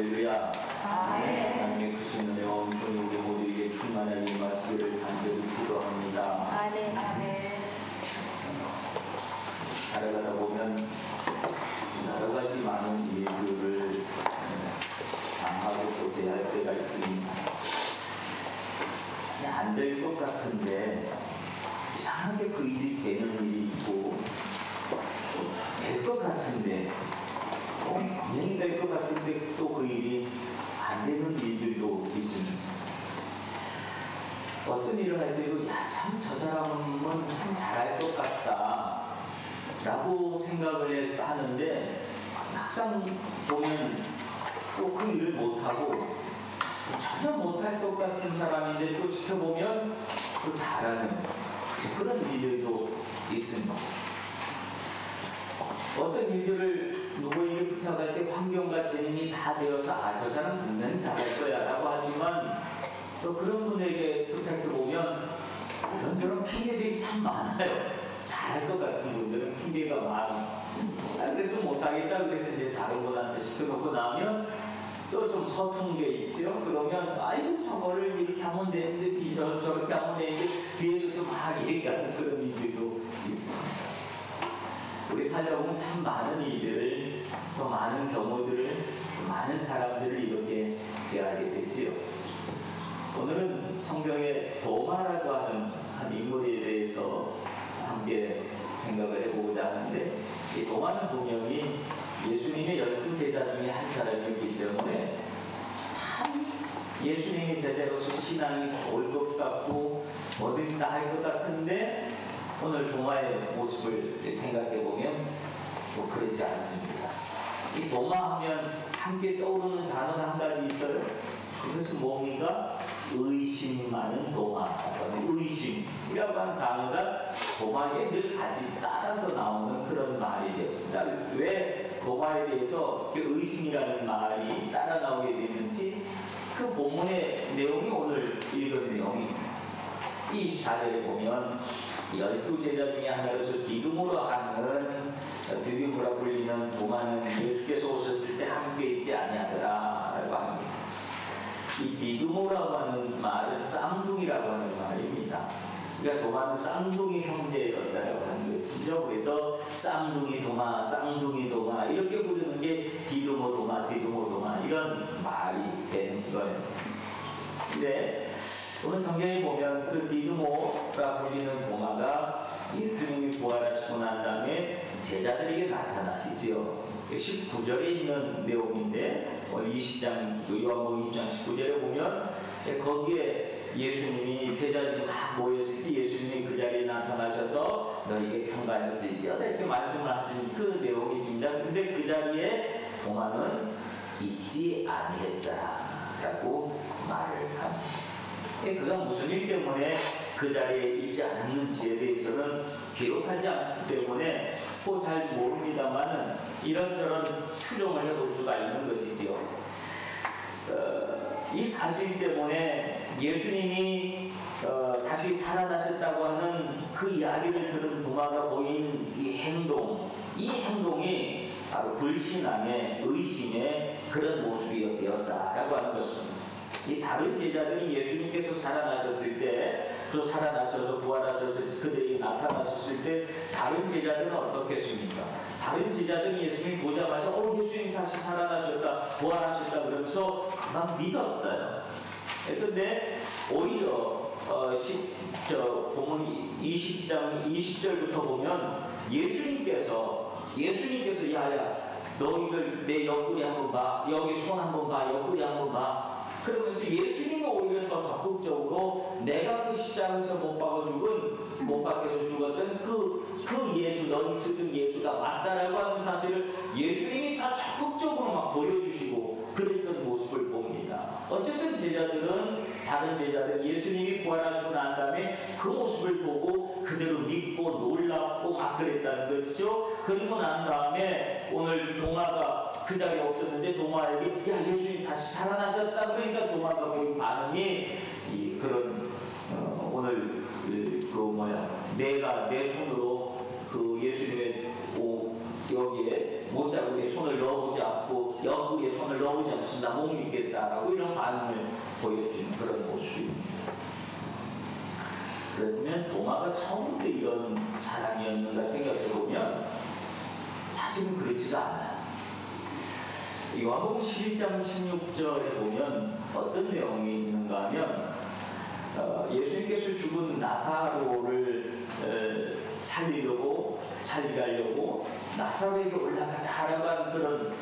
할렐루야. 아멘. 하나님의 크신 은혜와 은총이 우리 모두에게 충만하게 임하시기를 간절히 기도합니다. 아멘. 아멘. 살아가다 보면 여러 가지 많은 일들을 당하고 또 대할 때가 있습니다. 안 될 것 같은데 이상하게 그 일이 되는 일이 있고, 될 것 같은데 분명히 될 것 같은데 또 그 일이 안 되는 일들도 있습니다. 어떤 일을 할 때도 참 저 사람은 참 잘할 것 같다 라고 생각을 하는데, 막상 보면 또 그 일을 못하고 전혀 못할 것 같은 사람인데 또 지켜보면 또 잘하는 그런 일들도 있습니다. 어떤 일들을 누구에게 부탁할 때 환경과 재능이 다 되어서 저 사람 분명히 잘할 거야 라고 하지만, 또 그런 분에게 부탁해보면 이런저런 핑계들이 참 많아요. 잘할 것 같은 분들은 핑계가 많아. 그래서 못하겠다 그래서 이제 다른 분한테 시켜놓고 나면 또 좀 서툰 게 있죠. 그러면 아이고 저거를 이렇게 하면 되는데 저렇게 하면 되는데 뒤에서도 막 얘기하는 그런 일들도 있습니다. 우리 살다 보면 참 많은 일들을, 또 많은 경우들을, 많은 사람들을 이렇게 대하게 되지요. 오늘은 성경의 도마라고 하는 한 인물에 대해서 함께 생각을 해보고자 하는데, 이 도마는 분명히 예수님의 12 제자 중에 한 사람이었기 때문에 참 예수님의 제자로서 신앙이 좋을 것 같고 뭐든 다 할 것 같은데, 오늘 도마의 모습을 생각해보면 뭐 그렇지 않습니다. 이 도마 하면 함께 떠오르는 단어가 한 가지 있어요. 그것은 뭡니까? 의심 많은 도마. 의심이라고 하는 단어가 도마에 늘 같이 따라서 나오는 그런 말이 되었습니다. 왜 도마에 대해서 의심이라는 말이 따라 나오게 됐는지 그 본문의 내용이 오늘 읽은 내용입니다. 24절에 보면 12 제자 중에 하나로서 디두모라 하는, 디두모라 불리는 도마는 예수께서 오셨을 때 함께 있지 아니하더라 라고 합니다. 이 디두모라고 하는 말은 쌍둥이라고 하는 말입니다. 그러니까 도마는 쌍둥이 형제였다라고 하는 것이죠. 그래서 쌍둥이 도마, 쌍둥이 도마 이렇게 부르는 게 디두모 도마, 디두모 도마 이런 말이 되는 거예요. 근데 오늘 성경에 보면 그 디두모라 불리는 도마가 예수님이 부활하시고 난 다음에 제자들에게 나타나시지요. 19절에 있는 내용인데, 20장, 요한복음 20장 19절에 보면 거기에 예수님이 제자들이 막 모였을 때 예수님이 그 자리에 나타나셔서 너희에게 평강을 쓰지어다 이렇게 말씀을 하신 그 내용이 있습니다. 근데 그 자리에 도마는 있지 아니했다라고 말을 합니다. 그가 무슨 일 때문에 그 자리에 있지 않는지에 대해서는 기록하지 않기 때문에 잘 모릅니다만은 이런저런 추정을 해볼 수가 있는 것이지요. 이 사실 때문에 예수님이 다시 살아나셨다고 하는 그 이야기를 들은 도마가 보인 이 행동이 바로 불신앙의, 의심의 그런 모습이 되었다라고 하는 것입니다. 이 다른 제자들이 예수님께서 살아나셨을 때, 또 살아나셔서 부활하셔서 그들이 나타나셨을 때 다른 제자들은 어떻겠습니까? 다른 제자들이 예수님 보자마자 예수님 다시 살아나셨다, 부활하셨다 그러면서 막 믿었어요. 그런데 오히려 보면 20장 20절부터 보면 예수님께서 야야 너희들 내 옆구리 한번 봐, 여기 손 한번 봐, 옆구리 한번 봐. 그러면서 예수님은 오히려 더 적극적으로 내가 그 십자가에서 못 박혀서 죽었던 그 예수, 너희 스승 예수가 맞다라고 하는 사실을 예수님이 다 적극적으로 막 보여주시고 그랬던 모습을 봅니다. 어쨌든 다른 제자들은 예수님이 부활하시고 난 다음에 그 모습을 보고 그대로 믿고 놀랍고 막 그랬다는 것이죠. 그리고 난 다음에 오늘 도마가 그 자리에 없었는데 도마에게 야 예수님 다시 살아나셨다 그러니까 도마가 보인 반응이 그런 오늘 내가 내 손으로 그 예수님의 여기에 못자국에 손을 넣어보지 않고 옆구리에 손을 넣어보지 않습니다. 못 믿겠다라고 이런 반응을 보여주는 그런 모습입니다. 그러면 도마가 처음부터 이런 사람이었는가 생각해보면 사실은 그렇지가 않아요. 요한복음 11장 16절에 보면 어떤 내용이 있는가 하면 예수님께서 죽은 나사로를 살리려고 나사로에게 올라가자 하라고 하는 그런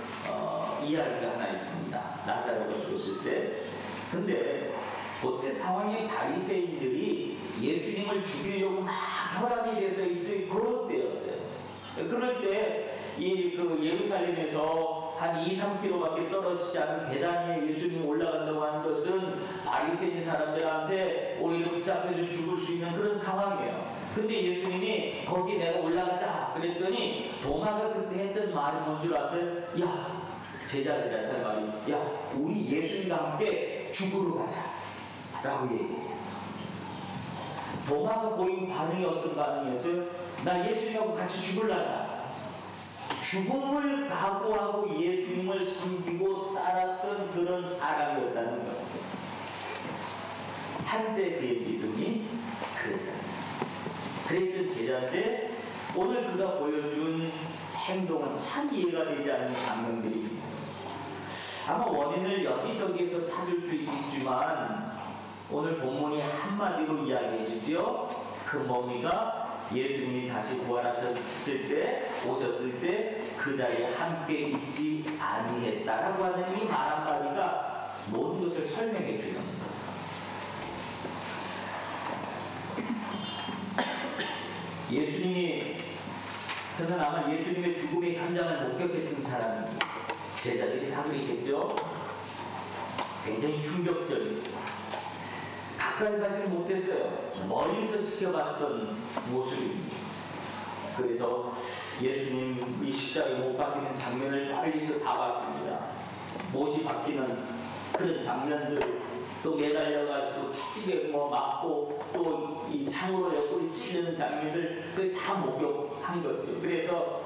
이야기가 하나 있습니다. 나사로가 죽었을 때. 근데 그때 상황에 바리새인들이 예수님을 죽이려고 막 혈안이 돼서 있을 그럴 때였어요. 그럴 때 그 예루살렘에서 한 2-3km밖에 떨어지지 않은 베다니에 예수님 올라간다고 하는 것은 바리새인 사람들한테 오히려 붙잡혀서 죽을 수 있는 그런 상황이에요. 근데 예수님이 거기 내가 올라가자 그랬더니 도마가 그때 했던 말이 뭔 줄 아세요? 야, 제자들한테 말이, 야, 우리 예수님과 함께 죽으러 가자 라고 얘기해요. 도마가 보인 반응이 어떤 반응이었어요? 나 예수님하고 같이 죽을란다. 죽음을 각오하고 예수님을 섬기고 따랐던 그런 사람이었다는 거예요. 한때 그의 믿음이 그랬던 제자인데 오늘 그가 보여준 행동은 참 이해가 되지 않는 장면들입니다. 아마 원인을 여기저기에서 찾을 수 있겠지만 오늘 본문이 한마디로 이야기해 주죠. 그 뭡니까? 예수님이 다시 부활하셨을 때, 오셨을 때 그 자리에 함께 있지 아니했다라고 하는 이 말 한마디가 모든 것을 설명해 주는 거예요. 저는 아마 예수님의 죽음의 현장을 목격했던 사람입니다. 제자들이 다 그랬겠죠? 굉장히 충격적이고 가까이 가지 못했어요. 멀리서 지켜봤던 모습입니다. 그래서 예수님이 십자가에 못 박히는 장면을 멀리서 다 봤습니다. 못이 박히는 그런 장면들, 또 매달려가지고 채찍에 맞고 또 이 창으로 옆구리 찌르는 장면들 그걸 다 목격한 거죠. 그래서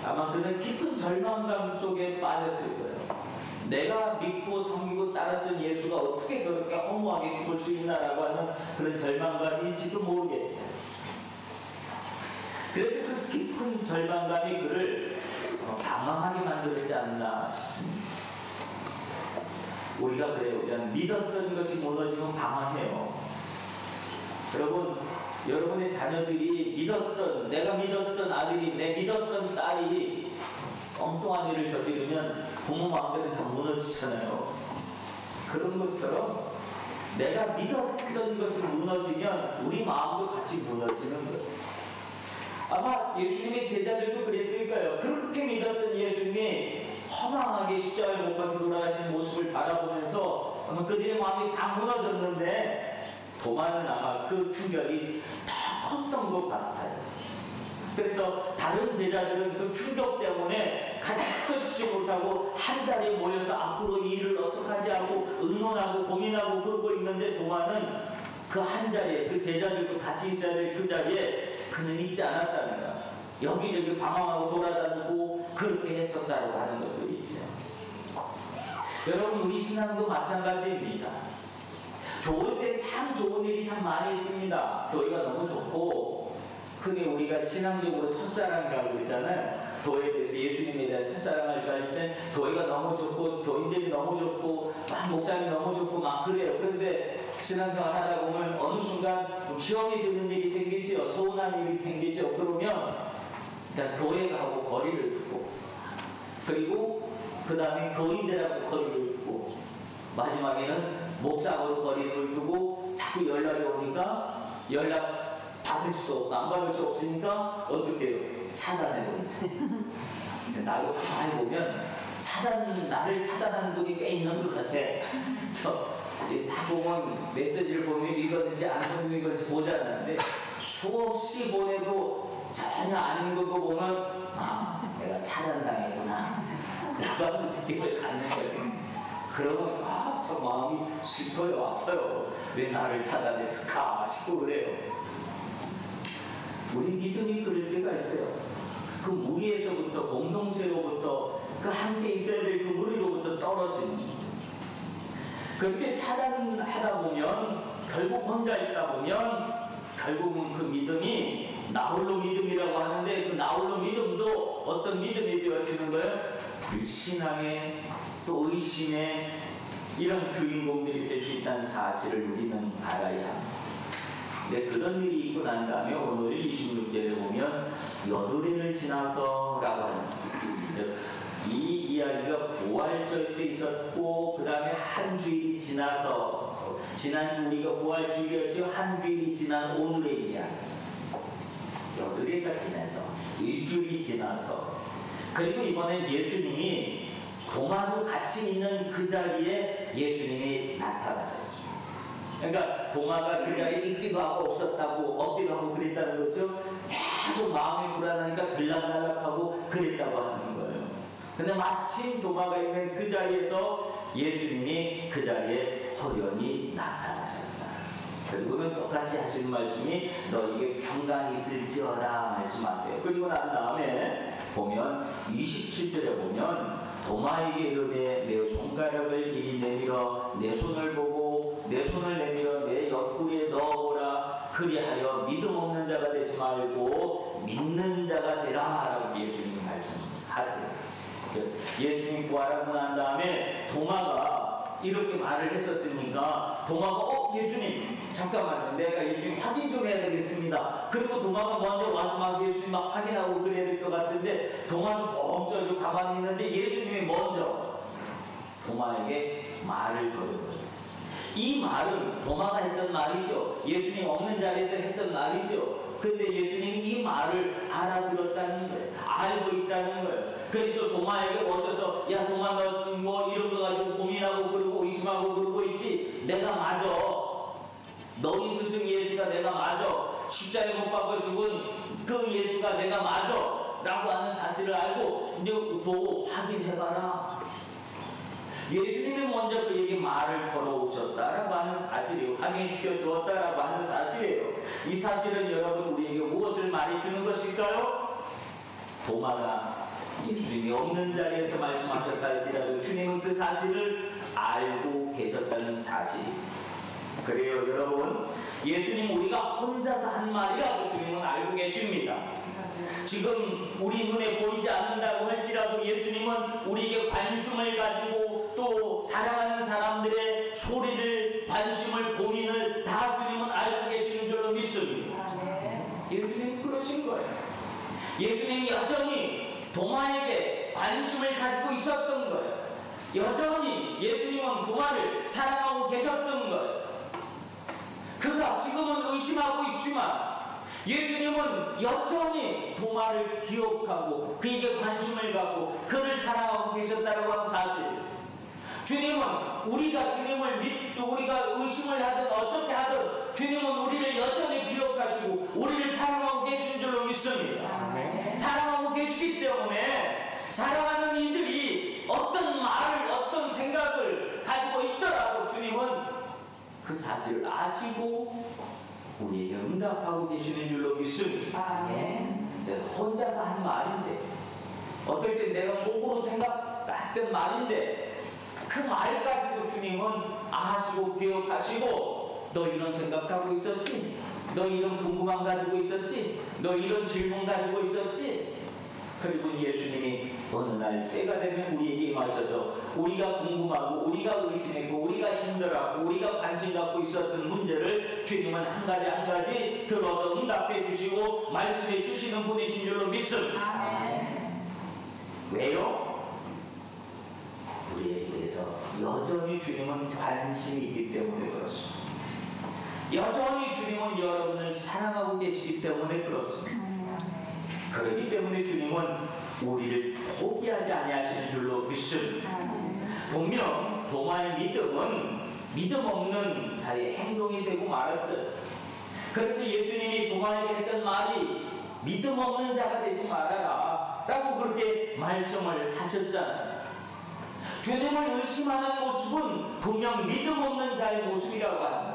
아마 그는 깊은 절망감 속에 빠졌을 거예요. 내가 믿고 섬기고 따랐던 예수가 어떻게 저렇게 허무하게 죽을 수 있나라고 하는 그런 절망감인지도 모르겠어요. 그래서 그 깊은 절망감이 그를 방황하게 만들지 않나 싶습니다. 우리가 그래요. 그냥 믿었던 것이 무너지면 방황해요. 여러분의 자녀들이 내가 믿었던 아들이, 내 믿었던 딸이 엉뚱한 일을 저지르면 부모 마음대로 다 무너지잖아요. 그런 것처럼 내가 믿었던 것이 무너지면 우리 마음도 같이 무너지는 거예요. 아마 예수님의 제자들도 그랬을 거예요. 그렇게 믿었던 예수님이 허망하게 십자가에 못 박혀 돌아가신 모습을 바라보면서 아마 그들의 마음이 다 무너졌는데 도마는 아마 그 충격이 더 컸던 것 같아요. 그래서 다른 제자들은 그 충격 때문에 같이 흩어지지 못하고 한 자리에 모여서 앞으로 이 일을 어떡하지 하고 의논하고 고민하고 그러고 있는데 도마는 그 한 자리에, 그 제자들도 같이 있어야 될 그 자리에 그는 있지 않았다는 거야. 여기저기 방황하고 돌아다니고 그렇게 했었다고 하는 것들이 있어요. 여러분, 우리 신앙도 마찬가지입니다. 좋을 때 참 좋은 일이 참 많이 있습니다. 교회가 너무 좋고, 흔히 우리가 신앙적으로 첫사랑이라고 그러잖아요. 교회에 대해서 예수님에 대한 첫사랑을 할 때 교회가 너무 좋고 교인들이 너무 좋고 막 목사님이 너무 좋고 막 그래요. 그런데 신앙생활 하다 보면 어느 순간 좀 시험이 드는 일이 생기지요. 서운한 일이 생기죠. 그러면 일단 교회 가고 거리를 두고, 그리고 그 다음에 교인들하고 거리를 두고, 마지막에는 목사하고 거리를 두고 자꾸 연락이 오니까 연락 받을 수도 없고 안 받을 수 없으니까 어떻게 해요? 차단해버리죠. 나도 가만히 보면 나를 차단하는 분이 꽤 있는 것 같아. 그래서 다 보면 메시지를 보면 읽었는지 안 읽었는지 보잖아요. 수없이 보내도 전혀 안 읽고 보면 내가 차단당했구나 라고 느낌을 갖는 거예요. 그러면 참 마음이 슬퍼요, 아파요. 왜 나를 차단했을까 싶고 그래요. 우리 믿음이 그럴 때가 있어요. 그 무리에서부터, 공동체로부터, 그 함께 있어야 될 그 무리로부터 떨어지니, 그렇게 차단하다 보면, 결국 혼자 있다 보면 결국은 그 믿음이 나홀로 믿음이라고 하는데, 그 나홀로 믿음도 어떤 믿음이 되어지는 거예요? 불신앙의, 또 의심의 이런 주인공들이 될 수 있다는 사실을 우리는 알아야 합니다. 네, 그런 일이 있고 난 다음에 오늘 26절에 보면 여드레를 지나서 라고 합니다. 이 이야기가 부활절 때 있었고, 그 다음에 한 주일이 지나서, 지난주 우리가 부활주일이었죠. 한 주일이 지난 오늘의 이야기. 여드레가 지나서, 일주일이 지나서, 그리고 이번에 예수님이 도마도 같이 있는 그 자리에 예수님이 나타나셨습니다. 그러니까 도마가 그 자리에 있기도 하고 없었다고, 없기도 하고 그랬다는 거죠. 계속 마음이 불안하니까 들락날락하고 그랬다고 하는 거예요. 근데 마침 도마가 있는 그 자리에서 예수님이 그 자리에 호련히 나타나셨다. 그리고는 똑같이 하시는 말씀이 너에게 평강이 있을지어다 말씀하세요. 그리고 난 다음에 보면 27절에 보면 도마에게 이르되 내 손가락을 이리 내밀어 내 손을 보고 내 손을 내밀어 내 옆구리에 넣어보라. 그리하여 믿음 없는 자가 되지 말고 믿는 자가 되라 라고 예수님이 말씀하세요. 예수님이 부활하고 난 다음에 도마가 이렇게 말을 했었으니까 도마가 예수님 잠깐만요, 내가 예수님 확인 좀 해야 되겠습니다. 그리고 도마가 먼저 와서 막 예수님 막 확인하고 그래야 될 것 같은데 도마는 벙쪄서 가만히 있는데 예수님이 먼저 도마에게 말을 걸은 거예요. 이 말은 도마가 했던 말이죠. 예수님 없는 자리에서 했던 말이죠. 근데 예수님이 이 말을 알아들었다는 거예요. 알고 있다는 거예요. 그래서 도마에게 오셔서 야 도마 너 뭐 이런 거 가지고 고민하고 그러고 의심하고 그러고 있지. 내가 맞아. 너희 스승 예수가 내가 맞아. 십자가에 못 박혀 죽은 그 예수가 내가 맞아. 라고 하는 사실을 알고 이제 보고 확인해봐라. 예수님이 먼저 그에게 말을 걸어오셨다라고 하는 사실이에요. 확인시켜 주었다라고 하는 사실이에요. 이 사실은 여러분 우리에게 무엇을 말해주는 것일까요? 도마가 예수님이 없는 자리에서 말씀하셨다 할지라도 주님은 그 사실을 알고 계셨다는 사실입니다. 그래요 여러분, 예수님 우리가 혼자서 한 말이라고 주님은 알고 계십니다. 지금 우리 눈에 보이지 않는다고 할지라도 예수님은 우리에게 관심을 가지고 또 사랑하는 사람들의 소리를, 관심을, 고민을 다 주님은 알고 계시는 줄로 믿습니다. 예수님은 그러신 거예요. 예수님이 여전히 도마에게 관심을 가지고 있었던 거예요. 여전히 예수님은 도마를 사랑하고 계셨던 거예요. 그가 지금은 의심하고 있지만 예수님은 여전히 도마를 기억하고 그에게 관심을 갖고 그를 사랑하고 계셨다고 하는 사실. 주님은 우리가 주님을 믿고 우리가 의심을 하든 어떻게 하든 주님은 우리를 여전히 기억하시고 우리를 사랑하고 계신 줄로 믿습니다. 사랑하고 계시기 때문에 사랑하는 이들이 어떤 말을 어떤 생각을 가지고 있더라도 주님은 그 사실을 아시고 우리에게 응답하고 계시는 줄로 믿습니다. 내가 혼자서 한 말인데 어떨 때 내가 속으로 생각했던 말인데 그 말까지도 주님은 아시고 기억하시고 너 이런 생각하고 있었지? 너 이런 궁금함 가지고 있었지? 너 이런 질문 가지고 있었지? 그리고 예수님이 어느 날 때가 되면 우리에게 임하셔서 우리가 궁금하고 우리가 의심했고 우리가 힘들었고 우리가 관심 갖고 있었던 문제를 주님은 한 가지 한 가지 들어서 응답해 주시고 말씀해 주시는 분이신 줄로 믿습니다. 왜요? 우리에 대해서 여전히 주님은 관심이 있기 때문에 그렇습니다. 여전히 주님은 여러분을 사랑하고 계시기 때문에 그렇습니다. 그렇기 때문에 주님은 우리를 포기하지 아니하시는 줄로 믿습니다. 분명 도마의 믿음은 믿음 없는 자의 행동이 되고 말았어요. 그래서 예수님이 도마에게 했던 말이 믿음 없는 자가 되지 말아라 라고 그렇게 말씀을 하셨잖아요. 주님을 의심하는 모습은 분명 믿음 없는 자의 모습이라고 합니다.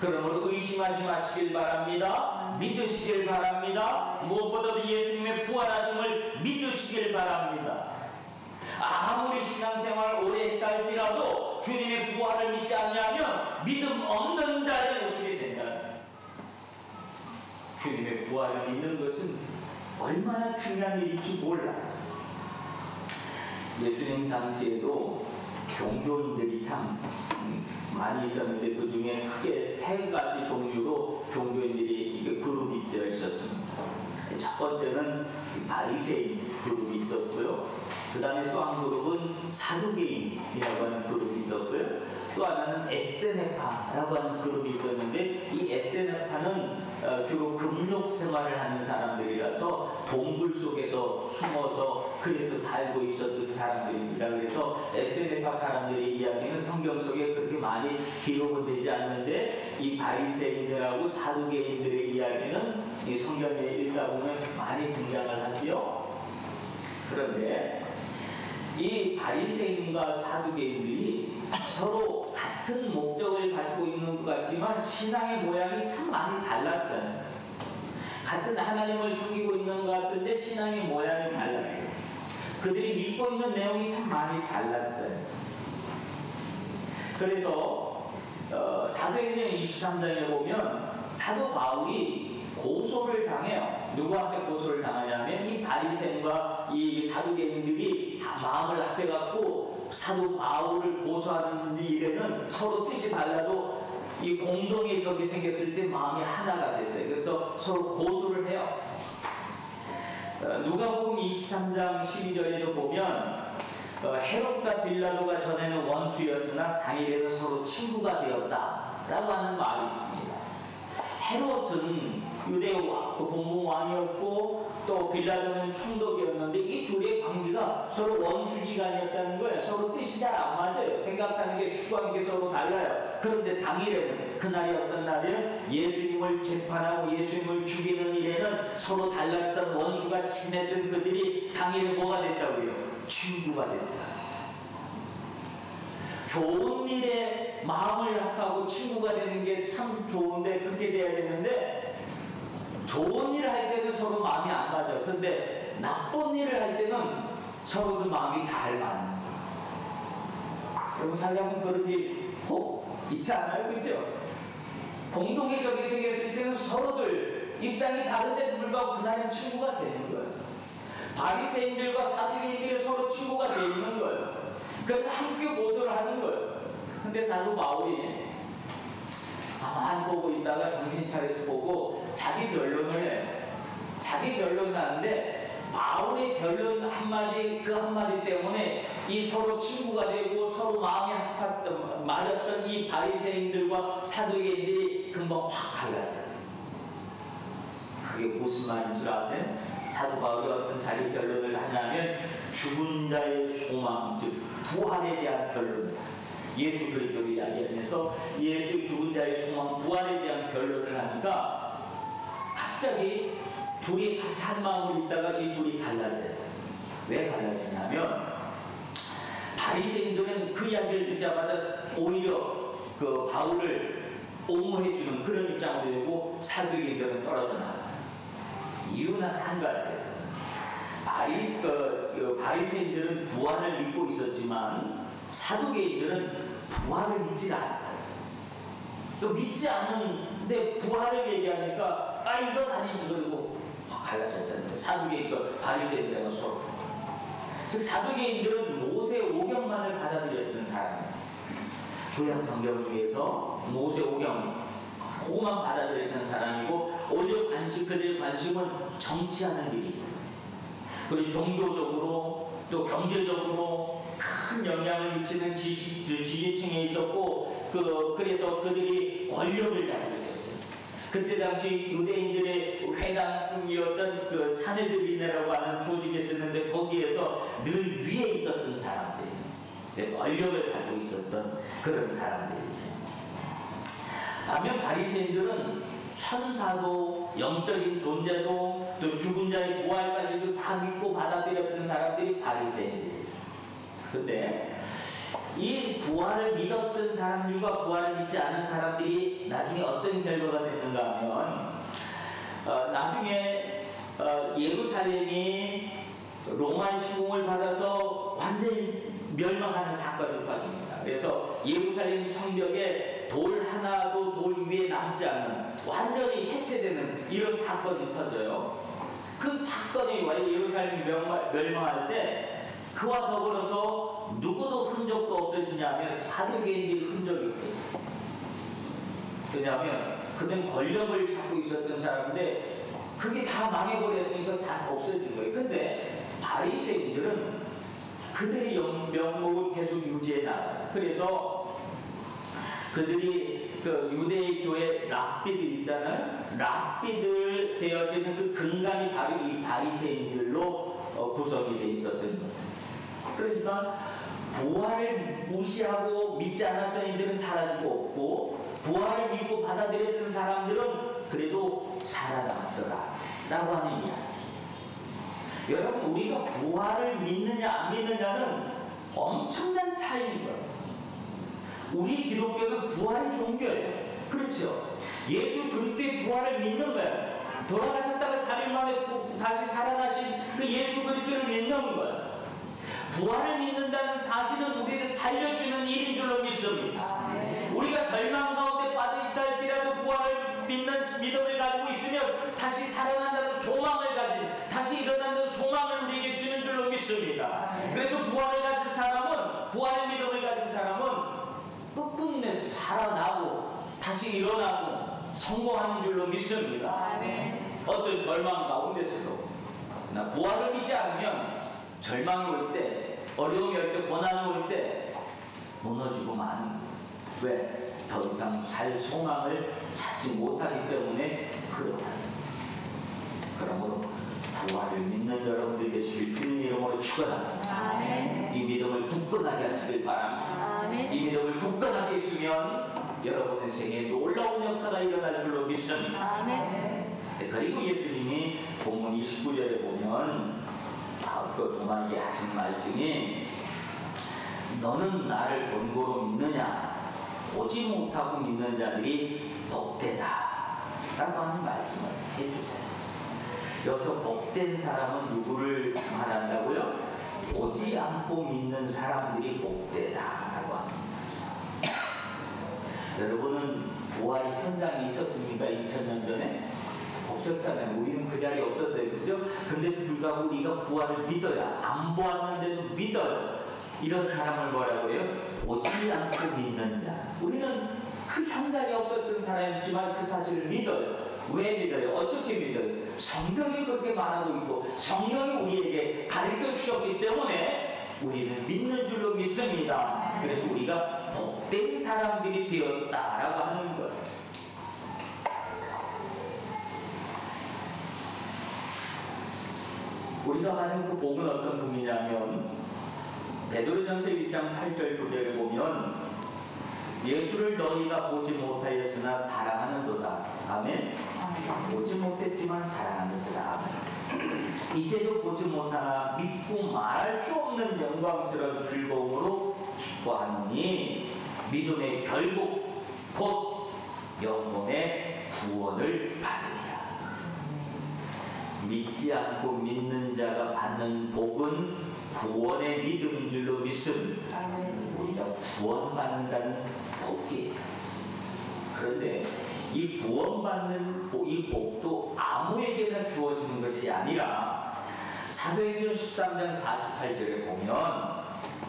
그러므로 의심하지 마시길 바랍니다. 믿으시길 바랍니다. 무엇보다도 예수님의 부활하심을 믿으시길 바랍니다. 아무리 신앙생활 오래 했다 할지라도 주님의 부활을 믿지 않으면 믿음 없는 자의 모습이 된다. 주님의 부활을 믿는 것은 얼마나 중요한 일인지 몰라. 예수님 당시에도 종교인들이 참 많이 있었는데 그 중에 크게 세 가지 종류로 종교인들이 그룹이 되어 있었습니다. 첫 번째는 바리새인 그룹이 있었고요. 그 다음에 또 한 그룹은 사두개인이라고 하는 그룹이 있었고요. 또 하나는 에세네파라고 하는 그룹이 있었는데 이 에세네파는 주로 금욕 생활을 하는 사람들이라서 동굴 속에서 숨어서 그래서 살고 있었던 사람들입니다. 그래서 에세네파 사람들의 이야기는 성경 속에 그렇게 많이 기록은 되지 않는데 이 바리새인들하고 사두개인들의 이야기는 이 성경에 읽다 보면 많이 등장을 하지요. 그런데 이 바리새인과 사두개인들이 서로 같은 목적을 가지고 있는 것 같지만 신앙의 모양이 참 많이 달랐어요. 같은 하나님을 섬기고 있는 것 같은데 신앙의 모양이 달랐어요. 그들이 믿고 있는 내용이 참 많이 달랐어요. 그래서 사도행전 23장에 보면 사도 바울이 고소를 당해요. 누구한테 고소를 당하냐면 이 바리새인과 이 사두개인들이 마음을 합해갖고 사도 바울을 고소하는 일에는 서로 뜻이 달라도 이 공동의 적이 생겼을 때 마음이 하나가 됐어요. 그래서 서로 고소를 해요. 누가복음 23장 12절에도 보면 헤롯과 빌라도가 전에는 원수였으나 당일에는 서로 친구가 되었다라고 하는 말이 있습니다. 헤롯은 유대 본국 왕이었고 또 빌라도는 총독이었는데 이 둘의 관계가 서로 원수지간이었다는 거예요. 서로 뜻이 잘 안 맞아요. 생각하는 게 추구하는 게 서로 달라요. 그런데 당일에는 그날이 어떤 날이에요? 예수님을 재판하고 예수님을 죽이는 일에는 서로 달랐던 원수가 친했던 그들이 당일에 뭐가 됐다고요? 친구가 됐다. 좋은 일에 마음을 합하고 친구가 되는 게 참 좋은데 그렇게 돼야 되는데 좋은 일을 할 때는 서로 마음이 안 맞아요. 근데 나쁜 일을 할 때는 서로도 마음이 잘 맞는 거예요. 여러분 살려면 그런 일 혹 있지 않아요? 그죠? 공동의 적이 생겼을 때는 서로들 입장이 다른데도 불구하고 그날은 친구가 되는 거예요. 바리새인들과 사두개인들이 서로 친구가 되어 있는 거예요. 그래서 함께 고소를 하는 거예요. 근데 사도 바울이 가만히 보고 있다가 정신 차려서 보고 자기 변론을 해요. 자기 변론을 하는데 바울의 변론 한마디 그 한마디 때문에 이 서로 친구가 되고 서로 마음이 맞았던 이 바리새인들과 사두개인들이 금방 확 갈라져요. 그게 무슨 말인 줄 아세요? 사도 바울이 어떤 자기 변론을 하냐면 죽은 자의 소망, 즉 부활에 대한 변론, 예수 그리스도를 이야기하면서 예수 죽은 자의 소망, 부활에 대한 변론을 하니까 갑자기 둘이 같이 한 마음으로 있다가 이 둘이 갈라져요. 왜 갈라지냐면 바리새인들은 그 이야기를 듣자마자 오히려 그 바울을 옹호해주는 그런 입장으로 되고 사두개인들은 떨어져 나가요. 이유는 한 가지예요. 바리새인들은 부활을 믿고 있었지만 사두개인들은 부활을 믿지 않아요. 또 믿지 않는데 부활을 얘기하니까 이건 아니지 그리고 갈라졌다는 거예요. 사두개인과 바리새인들하고 서로. 즉 사두개인들은 모세 오경만을 받아들였던 사람이에요. 구약 성경 중에서 모세 오경 그것만 받아들였던 사람이고 오히려 그들의 관심은 정치하는 일이 그리고 종교적으로 또 경제적으로 큰 영향을 미치는 지지층에 있었고 그래서 그들이 권력을 가지고 있었어요. 그때 당시 유대인들의 회당이었던 그 사내들이네라고 하는 조직이 있었는데 거기에서 늘 위에 있었던 사람들, 권력을 가지고 있었던 그런 사람들이죠. 반면 바리새인들은 천사도 영적인 존재도 또 죽은 자의 부활까지도 다 믿고 받아들였던 사람들이 바리새인들이에요. 그런데 이 부활을 믿었던 사람들과 부활을 믿지 않은 사람들이 나중에 어떤 결과가 됐는가 하면 나중에 예루살렘이 로마의 침공을 받아서 완전히 멸망하는 사건이 터집니다. 그래서 예루살렘 성벽에 돌 하나도 돌 위에 남지 않는 완전히 해체되는 이런 사건이 터져요. 그 사건이 예루살렘이 멸망할 때 그와 더불어서 누구도 흔적도 없어지냐면 사두개인들의 흔적이 없어요. 왜냐하면 그는 권력을 잡고 있었던 사람인데 그게 다 망해버렸으니까 다 없어진 거예요. 근데 바리새인들은 그들의 명목을 계속 유지해 나가요. 그래서 그들이 그 유대의 교회 랍비들 있잖아요. 랍비들 되어지는 그 근간이 바로 이 바리새인들로 구성이 돼 있었던 거예요. 그러니까 부활을 무시하고 믿지 않았던 이들은 사라지고 없고 부활을 믿고 받아들였던 사람들은 그래도 살아남더라 라고 하는 이야기. 여러분, 우리가 부활을 믿느냐 안 믿느냐는 엄청난 차이인 거예요. 우리 기독교는 부활의 종교예요. 그렇죠? 예수 그리스도의 부활을 믿는 거예요. 돌아가셨다가 3일 만에 다시 살아나신 그 예수 그리스도를 믿는 거예요. 부활을 믿는다는 사실은 우리를 살려주는 일인 줄로 믿습니다. 우리가 절망 가운데 빠져있다 할지라도 부활을 믿는 믿음을 가지고 있으면 다시 살아난다는 소망을 가진, 다시 일어난다는 소망을 우리에게 주는 줄로 믿습니다. 그래서 부활을 가진 사람은, 부활의 믿음을 가진 사람은 끝끝내 살아나고 다시 일어나고 성공하는 줄로 믿습니다. 어떤 절망 가운데서도 부활을 믿지 않으면 절망이 올 때, 어려움이 올 때, 고난이 올 때 무너지고 마는 거예요. 왜? 더 이상 살 소망을 찾지 못하기 때문에 그렇다. 그러므로 부활을 믿는 여러분들 되시길 주님 이름으로 축원합니다. 이 믿음을 굳건하게 하시길 바랍니다. 이 믿음을 굳건하게 있으면 여러분의 생애에 놀라운 역사가 일어날 줄로 믿습니다. 그리고 예수님이 본문 29절에 보면 그 도마에게 하신 말씀이 너는 나를 본고로 믿느냐 보지 못하고 믿는 자들이 복되다 라고 하는 말씀을 해주세요. 여기서 복된 사람은 누구를 말한다고요? 보지 않고 믿는 사람들이 복되다 라고 합니다. 여러분은 부활의 현장이 있었습니까? 2000년 전에? 없었잖아요. 우리는 그 자리에 없었어요. 그죠? 근데도 불구하고 우리가 부활을 믿어야, 안 보았는데도 믿어요. 이런 사람을 뭐라고 해요? 보지 않고 믿는 자. 우리는 그 현장에 없었던 사람이지만 그 사실을 믿어요. 왜 믿어요? 어떻게 믿어요? 성경이 그렇게 말하고 있고 성령이 우리에게 가르쳐 주셨기 때문에 우리는 믿는 줄로 믿습니다. 그래서 우리가 복된 사람들이 되었다라고 하는 거예요. 우리가 가는 그 복은 어떤 복이냐면 베드로전서 1장 8절 9절에 보면 예수를 너희가 보지 못하였으나 사랑하는도다. 아멘. 보지 못했지만 사랑하는도다. 아멘. 이제도 보지 못하나 믿고 말할 수 없는 영광스러운 즐거움으로 기뻐하노니 믿음의 결국 곧 영혼의 구원을 받으리라. 믿지 않고 믿는 자가 받는 복은 구원의 믿음인 줄로 믿습니다. 우리가 구원받는다는 복이에요. 그런데 이 구원받는 이 복도 아무에게나 주어지는 것이 아니라 사도행전 13장 48절에 보면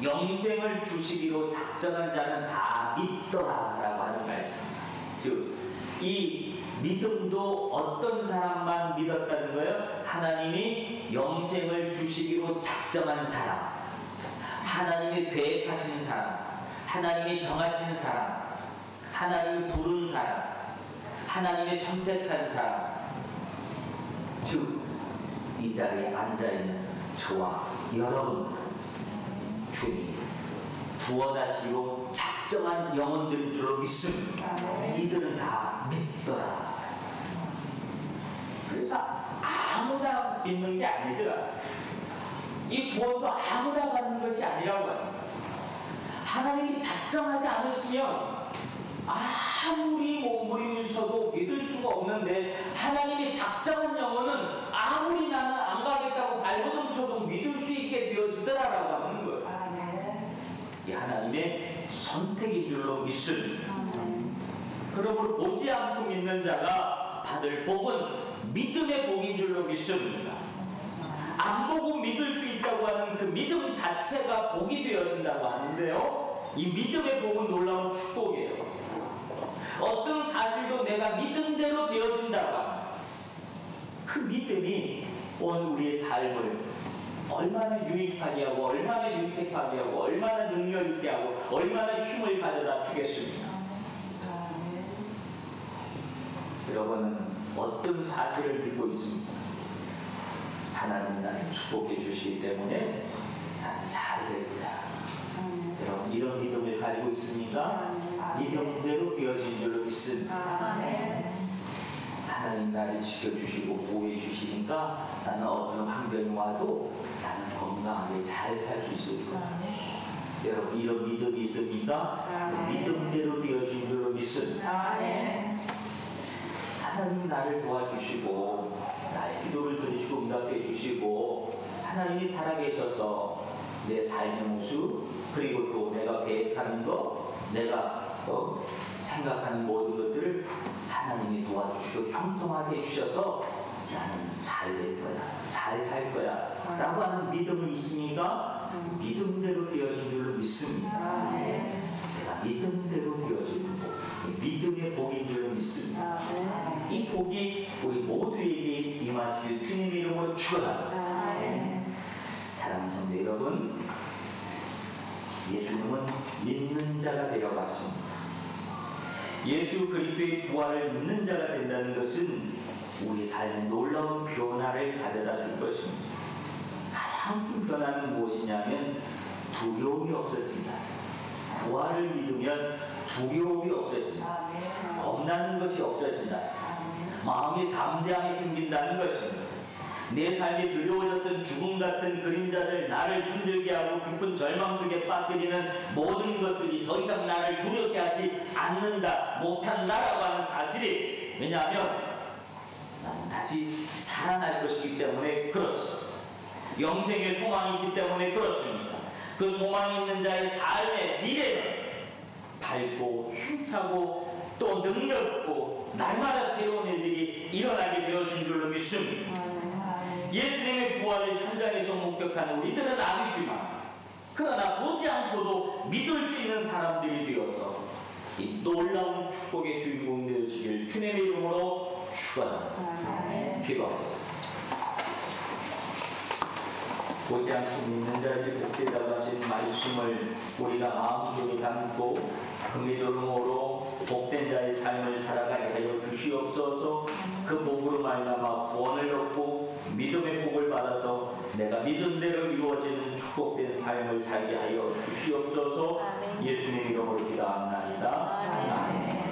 영생을 주시기로 작정한 자는 다 믿더라라고 하는 말씀입니다. 즉, 이 믿음도 어떤 사람만 믿었다는 거예요? 하나님이 영생을 주시기로 작정한 사람, 하나님이 계획하신 사람, 하나님이 정하신 사람, 하나님이 부른 사람, 하나님이 선택한 사람. 즉, 이 자리에 앉아있는 저와 여러분, 주님이 구원하시기로 작정한 영혼들인 줄로 믿습니다. 이들은 다 믿더라. 그래서 아무나 믿는 게 아니더라. 이 구원도 아무나 받는 것이 아니라고 합니다. 하나님이 작정하지 않았으면 아무리 몸부림을 쳐도 믿을 수가 없는데 하나님의 작정한 영혼은 아무리 나는 안 가겠다고 발버둥 쳐도 믿을 수 있게 되어지더라라고 하는 거예요. 아멘. 이 하나님의 선택인 줄로 믿습니다. 그러므로 보지 않고 믿는 자가 받을 복은 믿음의 복인 줄로 믿습니다. 안 보고 믿을 수 있다고 하는 그 믿음 자체가 복이 되어진다고 하는데요, 이 믿음의 복은 놀라운 축복이에요. 어떤 사실도 내가 믿음대로 되어진다고 합니다. 그 믿음이 온 우리의 삶을 얼마나 유익하게 하고 얼마나 유택하게 하고 얼마나 능력 있게 하고 얼마나 힘을 가져다 주겠습니까? 여러분은 어떤 사실을 믿고 있습니까? 하나님 나를 축복해 주시기 때문에 나는 잘 될 거야. 여러분 이런 믿음을 가지고 있습니까? 믿음대로 되어진 줄로 믿습니다. 하나님 나를 지켜주시고 보호해 주시니까 나는 어떤 환경이 와도 나는 건강하게 잘 살 수 있을 거야. 여러분 이런 믿음이 있습니까? 믿음대로 되어진 줄로 믿습니다. 하나님 나를 도와주시고 나의 기도를 들으시고 응답해 주시고 하나님이 살아계셔서 내 삶의 모습 그리고 또 내가 계획하는 것 내가 생각하는 모든 것들을 하나님이 도와주시고 형통하게 해주셔서 나는 잘 될 거야 잘 살 거야 라고 하는 믿음이 있으니까 믿음대로 되어진 줄로 믿습니다. 내가 믿음대로 되어진 복 믿음의 복인 줄로 믿습니다. 이 복이 우리 모두에게 임하실 주님의 이름으로 축원합니다. 사랑하는 성도 여러분, 예수님은 믿는 자가 되어갔습니다. 예수 그리스도의 부활을 믿는 자가 된다는 것은 우리 삶에 놀라운 변화를 가져다 줄 것입니다. 가장 큰 변화는 무엇이냐면 두려움이 없어진다. 부활을 믿으면 두려움이 없어진다. 겁나는 것이 없어진다. 마음에 담대함이 생긴다는 것입니다. 내 삶에 두려워졌던 죽음 같은 그림자들 나를 힘들게 하고 깊은 절망 속에 빠뜨리는 모든 것들이 더 이상 나를 두렵게 하지 않는다 못한다라고 하는 사실이 왜냐하면 나는 다시 살아날 것이기 때문에 그렇습니다. 영생의 소망이 있기 때문에 그렇습니다. 그 소망이 있는 자의 삶의 미래는 밝고 힘차고 또 능력있고 날마다 새로운 일들이 일어나게 되어진 줄로 믿습니다. 예수님의 부활을 현장에서 목격하는 우리들은 아니지만 그러나 보지 않고도 믿을 수 있는 사람들이 되어서 이 놀라운 축복의 주인공 되어주시길 주님의 이름으로 축원합니다. 기도하겠습니다. 보지 않고 믿는 자에게 복되다고 하신 말씀을 우리가 마음속에 담고 그 믿음으로 복된 자의 삶을 살아가게 하여 주시옵소서. 그 복으로 말미암아 구원을 얻고 믿음의 복을 받아서 내가 믿음대로 이루어지는 축복된 삶을 살게 하여 주시옵소서. 예수님 이름으로 기도합니다. 아멘.